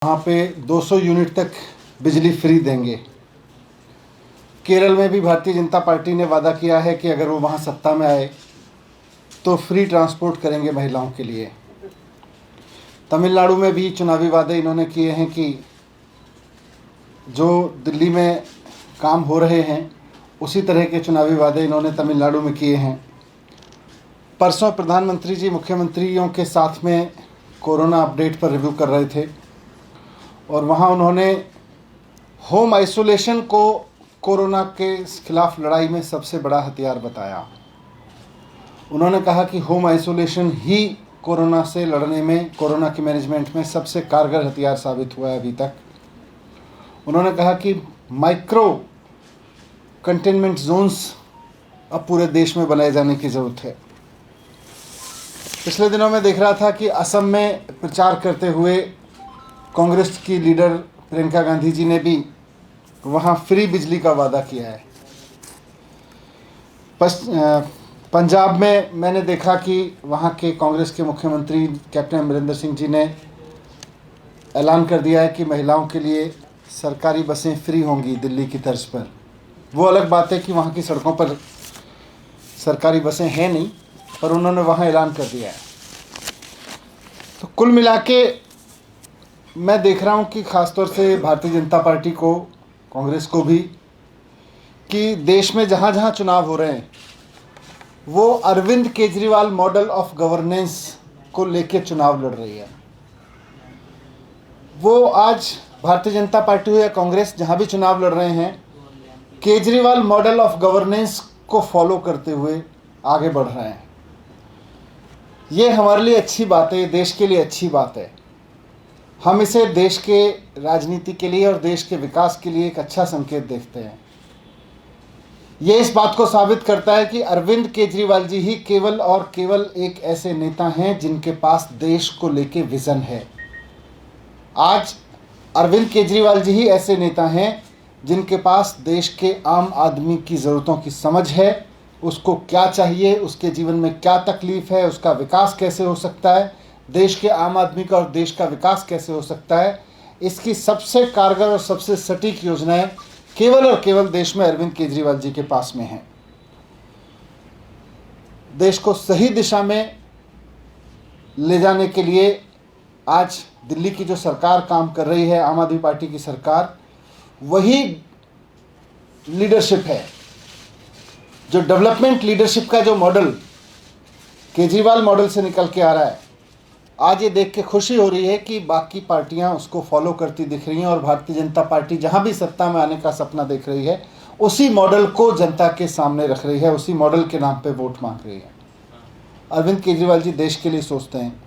वहाँ पे 200 यूनिट तक बिजली फ्री देंगे। केरल में भी भारतीय जनता पार्टी ने वादा किया है कि अगर वो वहाँ सत्ता में आए तो फ्री ट्रांसपोर्ट करेंगे महिलाओं के लिए। तमिलनाडु में भी चुनावी वादे इन्होंने किए हैं कि जो दिल्ली में काम हो रहे हैं उसी तरह के चुनावी वादे इन्होंने तमिलनाडु में किए हैं। परसों प्रधानमंत्री जी मुख्यमंत्रियों के साथ में कोरोना अपडेट पर रिव्यू कर रहे थे और वहाँ उन्होंने होम आइसोलेशन को कोरोना के खिलाफ लड़ाई में सबसे बड़ा हथियार बताया। उन्होंने कहा कि होम आइसोलेशन ही कोरोना से लड़ने में, कोरोना के मैनेजमेंट में सबसे कारगर हथियार साबित हुआ है अभी तक। उन्होंने कहा कि माइक्रो कंटेनमेंट जोन्स अब पूरे देश में बनाए जाने की ज़रूरत है। पिछले दिनों में देख रहा था कि असम में प्रचार करते हुए कांग्रेस की लीडर प्रियंका गांधी जी ने भी वहाँ फ्री बिजली का वादा किया है। पंजाब में मैंने देखा कि वहाँ के कांग्रेस के मुख्यमंत्री कैप्टन अमरिंदर सिंह जी ने ऐलान कर दिया है कि महिलाओं के लिए सरकारी बसें फ्री होंगी दिल्ली की तर्ज पर। वो अलग बात है कि वहाँ की सड़कों पर सरकारी बसें हैं नहीं, पर उन्होंने वहाँ ऐलान कर दिया है। तो कुल मिला के मैं देख रहा हूँ कि ख़ासतौर से भारतीय जनता पार्टी को, कांग्रेस को भी, कि देश में जहाँ जहाँ चुनाव हो रहे हैं वो Arvind Kejriwal model of governance को लेके चुनाव लड़ रही है। वो आज भारतीय जनता पार्टी हो या कांग्रेस, जहाँ भी चुनाव लड़ रहे हैं, केजरीवाल मॉडल ऑफ गवर्नेंस को फॉलो करते हुए आगे बढ़ रहे हैं। ये हमारे लिए अच्छी बात है, देश के लिए अच्छी बात है। हम इसे देश के राजनीति के लिए और देश के विकास के लिए एक अच्छा संकेत देखते हैं। ये इस बात को साबित करता है कि अरविंद केजरीवाल जी ही केवल और केवल एक ऐसे नेता हैं जिनके पास देश को लेके विज़न है। आज अरविंद केजरीवाल जी ही ऐसे नेता हैं जिनके पास देश के आम आदमी की ज़रूरतों की समझ है, उसको क्या चाहिए, उसके जीवन में क्या तकलीफ़ है, उसका विकास कैसे हो सकता है, देश के आम आदमी का और देश का विकास कैसे हो सकता है, इसकी सबसे कारगर और सबसे सटीक योजनाएं केवल और केवल देश में अरविंद केजरीवाल जी के पास में हैं। देश को सही दिशा में ले जाने के लिए आज दिल्ली की जो सरकार काम कर रही है, आम आदमी पार्टी की सरकार, वही लीडरशिप है। जो डेवलपमेंट लीडरशिप का जो मॉडल केजरीवाल मॉडल से निकल के आ रहा है, आज ये देख के खुशी हो रही है कि बाकी पार्टियां उसको फॉलो करती दिख रही हैं और भारतीय जनता पार्टी जहां भी सत्ता में आने का सपना देख रही है, उसी मॉडल को जनता के सामने रख रही है, उसी मॉडल के नाम पे वोट मांग रही है। अरविंद केजरीवाल जी देश के लिए सोचते हैं,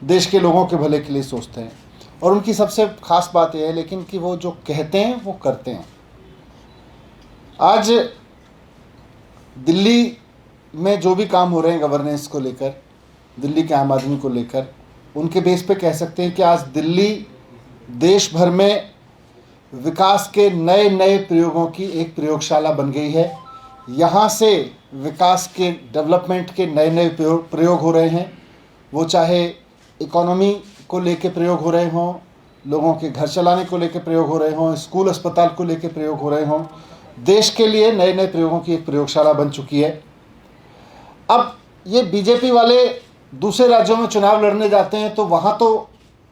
देश के लोगों के भले के लिए सोचते हैं, और उनकी सबसे खास बात यह है लेकिन कि वो जो कहते हैं वो करते हैं। आज दिल्ली में जो भी काम हो रहे हैं गवर्नेंस को लेकर, दिल्ली के आम आदमी को लेकर, उनके बेस पे कह सकते हैं कि आज दिल्ली देश भर में विकास के नए नए प्रयोगों की एक प्रयोगशाला बन गई है। यहाँ से विकास के, डेवलपमेंट के नए नए प्रयोग हो रहे हैं। वो चाहे इकोनॉमी को लेके प्रयोग हो रहे हों, लोगों के घर चलाने को लेके प्रयोग हो रहे हों, स्कूल अस्पताल को लेके प्रयोग हो रहे हों, देश के लिए नए नए प्रयोगों की एक प्रयोगशाला बन चुकी है। अब ये बीजेपी वाले दूसरे राज्यों में चुनाव लड़ने जाते हैं तो वहाँ तो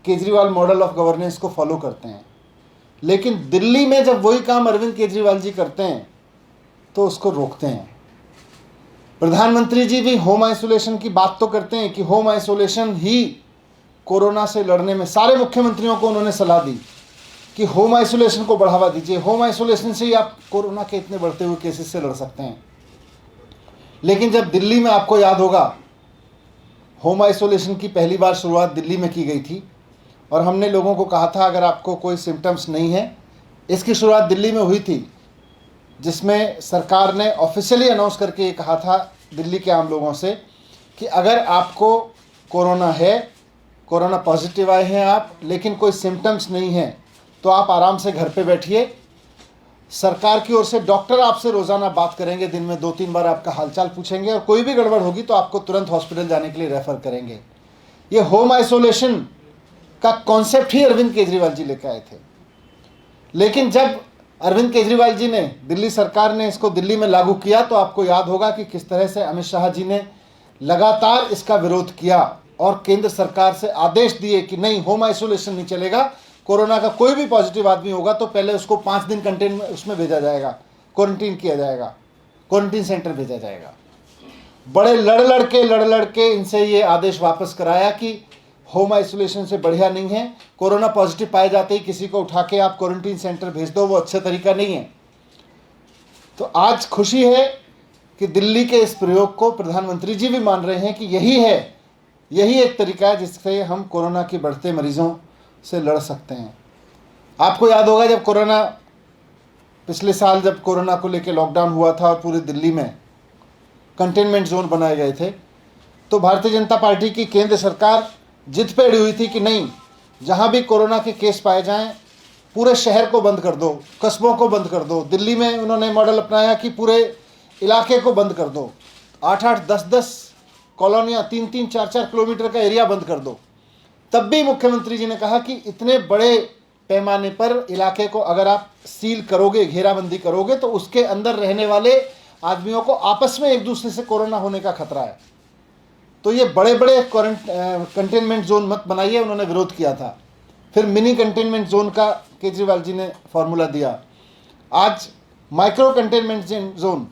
केजरीवाल मॉडल ऑफ गवर्नेंस को फॉलो करते हैं, लेकिन दिल्ली में जब वही काम अरविंद केजरीवाल जी करते हैं तो उसको रोकते हैं। प्रधानमंत्री जी भी होम आइसोलेशन की बात तो करते हैं कि होम आइसोलेशन ही कोरोना से लड़ने में, सारे मुख्यमंत्रियों को उन्होंने सलाह दी कि होम आइसोलेशन को बढ़ावा दीजिए, होम आइसोलेशन से ही आप कोरोना के इतने बढ़ते हुए केसेस से लड़ सकते हैं। लेकिन जब दिल्ली में, आपको याद होगा, होम आइसोलेशन की पहली बार शुरुआत दिल्ली में की गई थी और हमने लोगों को कहा था अगर आपको कोई सिम्टम्स नहीं है, इसकी शुरुआत दिल्ली में हुई थी, जिसमें सरकार ने ऑफिशियली अनाउंस करके ये कहा था दिल्ली के आम लोगों से कि अगर आपको कोरोना है, कोरोना पॉजिटिव आए हैं आप, लेकिन कोई सिम्टम्स नहीं है, तो आप आराम से घर पे बैठिए। सरकार की ओर से डॉक्टर आपसे रोज़ाना बात करेंगे, दिन में 2-3 बार आपका हालचाल पूछेंगे और कोई भी गड़बड़ होगी तो आपको तुरंत हॉस्पिटल जाने के लिए रेफ़र करेंगे। ये होम आइसोलेशन का कॉन्सेप्ट ही अरविंद केजरीवाल जी लेकर आए थे। लेकिन जब अरविंद केजरीवाल जी ने, दिल्ली सरकार ने इसको दिल्ली में लागू किया तो आपको याद होगा कि किस तरह से अमित शाह जी ने लगातार इसका विरोध किया और केंद्र सरकार से आदेश दिए कि नहीं, होम आइसोलेशन नहीं चलेगा। कोरोना का कोई भी पॉजिटिव आदमी होगा तो पहले उसको 5 दिन कंटेनमेंट उसमें भेजा जाएगा, क्वारंटीन किया जाएगा, क्वारंटीन सेंटर भेजा जाएगा। बड़े लड़ लड़ के इनसे ये आदेश वापस कराया कि होम आइसोलेशन से बढ़िया नहीं है, कोरोना पॉजिटिव पाए जाते ही किसी को उठा के आप क्वारंटीन सेंटर भेज दो, वो अच्छा तरीका नहीं है। तो आज खुशी है कि दिल्ली के इस प्रयोग को प्रधानमंत्री जी भी मान रहे हैं कि यही एक तरीका है जिससे हम कोरोना के बढ़ते मरीजों से लड़ सकते हैं। आपको याद होगा जब कोरोना, पिछले साल जब कोरोना को लेकर लॉकडाउन हुआ था और पूरी दिल्ली में कंटेनमेंट जोन बनाए गए थे, तो भारतीय जनता पार्टी की केंद्र सरकार जिद पे अड़ी हुई थी कि नहीं, जहां भी कोरोना के केस पाए जाएं पूरे शहर को बंद कर दो, कस्बों को बंद कर दो। दिल्ली में उन्होंने मॉडल अपनाया कि पूरे इलाके को बंद कर दो, 8-8, 10-10 कॉलोनियाँ, 3-3, 4-4 किलोमीटर का एरिया बंद कर दो। तब भी मुख्यमंत्री जी ने कहा कि इतने बड़े पैमाने पर इलाके को अगर आप सील करोगे, घेराबंदी करोगे, तो उसके अंदर रहने वाले आदमियों को आपस में एक दूसरे से कोरोना होने का खतरा है। तो ये बड़े बड़े कंटेनमेंट जोन मत बनाइए, उन्होंने विरोध किया था। फिर मिनी कंटेनमेंट जोन का केजरीवाल जी ने फॉर्मूला दिया। आज माइक्रो कंटेनमेंट जोन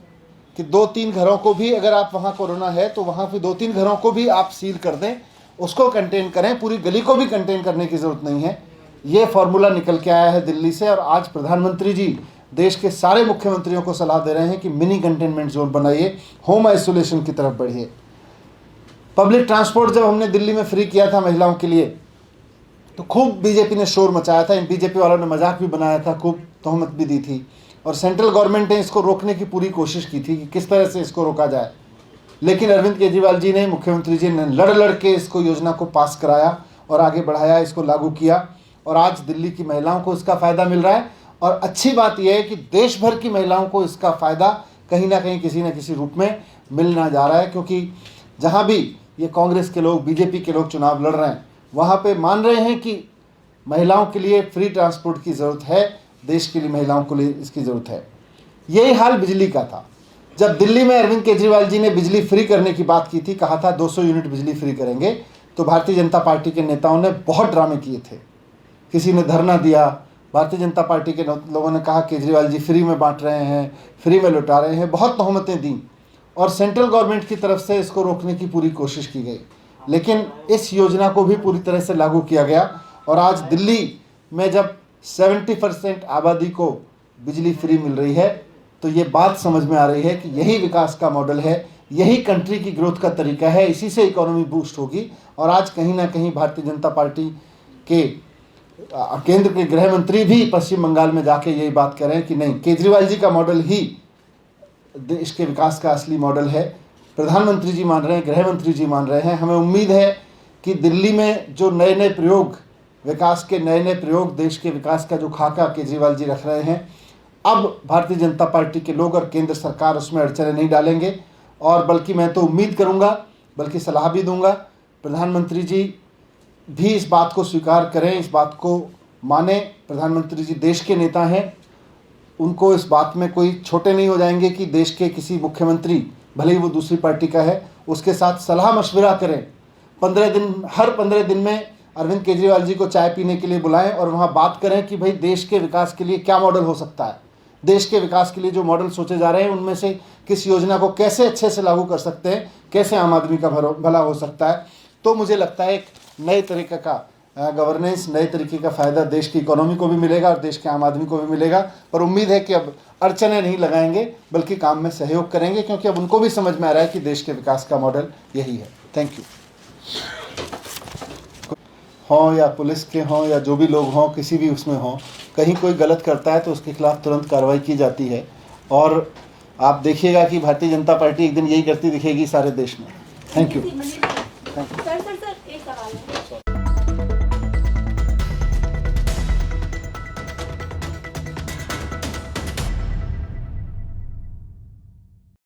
कि 2-3 घरों को भी, अगर आप वहाँ कोरोना है तो वहाँ फिर 2-3 घरों को भी आप सील कर दें, उसको कंटेन करें, पूरी गली को भी कंटेन करने की ज़रूरत नहीं है। ये फार्मूला निकल के आया है दिल्ली से और आज प्रधानमंत्री जी देश के सारे मुख्यमंत्रियों को सलाह दे रहे हैं कि मिनी कंटेनमेंट जोन बनाइए, होम आइसोलेशन की तरफ बढ़िए। पब्लिक ट्रांसपोर्ट जब हमने दिल्ली में फ्री किया था महिलाओं के लिए तो खूब बीजेपी ने शोर मचाया था, इन बीजेपी वालों ने मजाक भी बनाया था, खूब तोहमत भी दी थी और सेंट्रल गवर्नमेंट ने इसको रोकने की पूरी कोशिश की थी कि किस तरह से इसको रोका जाए। लेकिन अरविंद केजरीवाल जी ने, मुख्यमंत्री जी ने लड़ के इसको योजना को पास कराया और आगे बढ़ाया, इसको लागू किया और आज दिल्ली की महिलाओं को इसका फ़ायदा मिल रहा है। और अच्छी बात यह है कि देश भर की महिलाओं को इसका फ़ायदा कहीं ना कहीं किसी न किसी रूप में मिलना जा रहा है, क्योंकि जहाँ भी ये कांग्रेस के लोग, बीजेपी के लोग चुनाव लड़ रहे हैं, वहाँ पे मान रहे हैं कि महिलाओं के लिए फ्री ट्रांसपोर्ट की ज़रूरत है, देश के लिए महिलाओं को लिए इसकी ज़रूरत है। यही हाल बिजली का था। जब दिल्ली में अरविंद केजरीवाल जी ने बिजली फ्री करने की बात की थी, कहा था 200 यूनिट बिजली फ्री करेंगे, तो भारतीय जनता पार्टी के नेताओं ने बहुत ड्रामे किए थे। किसी ने धरना दिया, भारतीय जनता पार्टी के लोगों ने कहा केजरीवाल जी फ्री में बांट रहे हैं, फ्री में लुटा रहे हैं, बहुत तोहमतें दी और सेंट्रल गवर्नमेंट की तरफ से इसको रोकने की पूरी कोशिश की गई। लेकिन इस योजना को भी पूरी तरह से लागू किया गया और आज दिल्ली में जब 70% आबादी को बिजली फ्री मिल रही है तो ये बात समझ में आ रही है कि यही विकास का मॉडल है, यही कंट्री की ग्रोथ का तरीका है, इसी से इकोनॉमी बूस्ट होगी। और आज कहीं ना कहीं भारतीय जनता पार्टी के केंद्र के गृह मंत्री भी पश्चिम बंगाल में जाके यही बात कर रहे हैं कि नहीं, केजरीवाल जी का मॉडल ही देश के विकास का असली मॉडल है। प्रधानमंत्री जी मान रहे हैं, गृह मंत्री जी मान रहे हैं। हमें उम्मीद है कि दिल्ली में जो नए नए प्रयोग, विकास के नए नए प्रयोग, देश के विकास का जो खाका केजरीवाल जी रख रहे हैं, अब भारतीय जनता पार्टी के लोग और केंद्र सरकार उसमें अड़चने नहीं डालेंगे। और बल्कि मैं तो उम्मीद करूंगा, बल्कि सलाह भी दूंगा, प्रधानमंत्री जी भी इस बात को स्वीकार करें, इस बात को माने। प्रधानमंत्री जी देश के नेता हैं, उनको इस बात में कोई छोटे नहीं हो जाएंगे कि देश के किसी मुख्यमंत्री, भले ही वो दूसरी पार्टी का है, उसके साथ सलाह मशविरा करें। 15 दिन, हर 15 दिन में अरविंद केजरीवाल जी को चाय पीने के लिए बुलाएं और वहाँ बात करें कि भाई देश के विकास के लिए क्या मॉडल हो सकता है, देश के विकास के लिए जो मॉडल सोचे जा रहे हैं उनमें से किस योजना को कैसे अच्छे से लागू कर सकते हैं, कैसे आम आदमी का भला हो सकता है। तो मुझे लगता है एक नए तरीके का गवर्नेंस, नए तरीके का फ़ायदा देश की इकोनॉमी को भी मिलेगा और देश के आम आदमी को भी मिलेगा। पर उम्मीद है कि अब अड़चने नहीं लगाएंगे बल्कि काम में सहयोग करेंगे, क्योंकि अब उनको भी समझ में आ रहा है कि देश के विकास का मॉडल यही है। Thank you. हों या पुलिस के हों या जो भी लोग हों, किसी भी उसमें हों, कहीं कोई गलत करता है तो उसके खिलाफ तुरंत कार्रवाई की जाती है। और आप देखिएगा कि भारतीय जनता पार्टी एक दिन यही करती दिखेगी सारे देश में। Thank you. सर एक सवाल है।